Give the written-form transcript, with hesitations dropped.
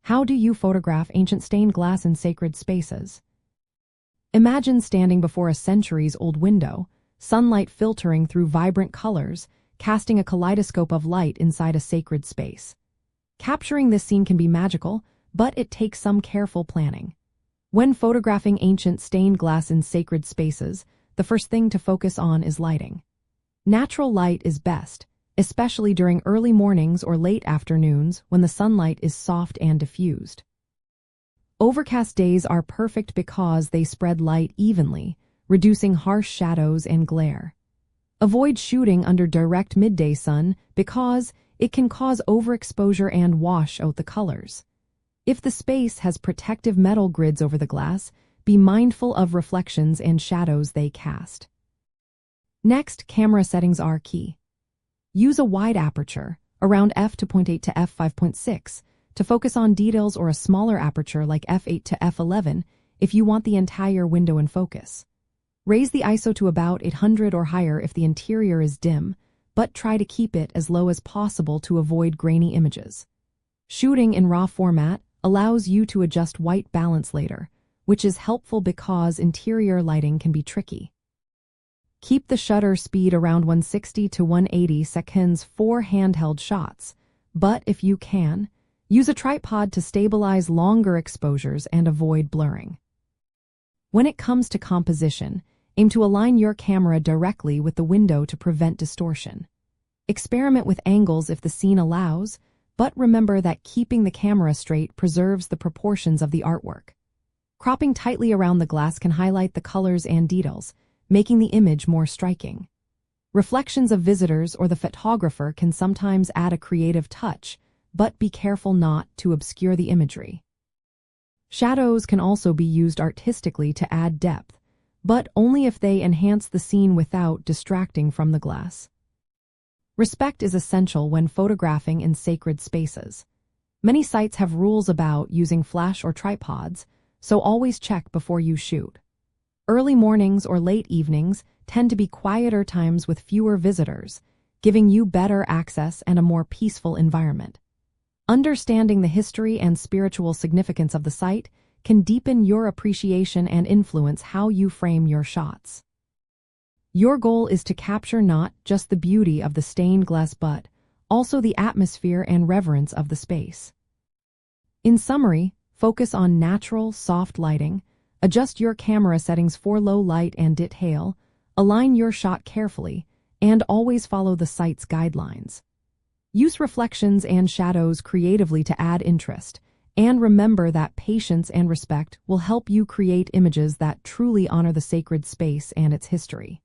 How do you photograph ancient stained glass in sacred spaces? Imagine standing before a centuries-old window, sunlight filtering through vibrant colors, casting a kaleidoscope of light inside a sacred space. Capturing this scene can be magical, but it takes some careful planning. When photographing ancient stained glass in sacred spaces, the first thing to focus on is lighting. Natural light is best, especially during early mornings or late afternoons when the sunlight is soft and diffused. Overcast days are perfect because they spread light evenly, reducing harsh shadows and glare. Avoid shooting under direct midday sun because it can cause overexposure and wash out the colors. If the space has protective metal grids over the glass, be mindful of reflections and shadows they cast. Next, camera settings are key. Use a wide aperture, around f2.8 to f5.6, to focus on details, or a smaller aperture like f8 to f11 if you want the entire window in focus. Raise the ISO to about 800 or higher if the interior is dim, but try to keep it as low as possible to avoid grainy images. Shooting in RAW format allows you to adjust white balance later, which is helpful because interior lighting can be tricky. Keep the shutter speed around 160 to 180 seconds for handheld shots, but if you can, use a tripod to stabilize longer exposures and avoid blurring. When it comes to composition, aim to align your camera directly with the window to prevent distortion. Experiment with angles if the scene allows, but remember that keeping the camera straight preserves the proportions of the artwork. Cropping tightly around the glass can highlight the colors and details, making the image more striking. Reflections of visitors or the photographer can sometimes add a creative touch, but be careful not to obscure the imagery. Shadows can also be used artistically to add depth, but only if they enhance the scene without distracting from the glass. Respect is essential when photographing in sacred spaces. Many sites have rules about using flash or tripods, so always check before you shoot. Early mornings or late evenings tend to be quieter times with fewer visitors, giving you better access and a more peaceful environment. Understanding the history and spiritual significance of the site can deepen your appreciation and influence how you frame your shots. Your goal is to capture not just the beauty of the stained glass but also the atmosphere and reverence of the space. In summary, focus on natural, soft lighting, adjust your camera settings for low light and detail, align your shot carefully, and always follow the site's guidelines. Use reflections and shadows creatively to add interest, and remember that patience and respect will help you create images that truly honor the sacred space and its history.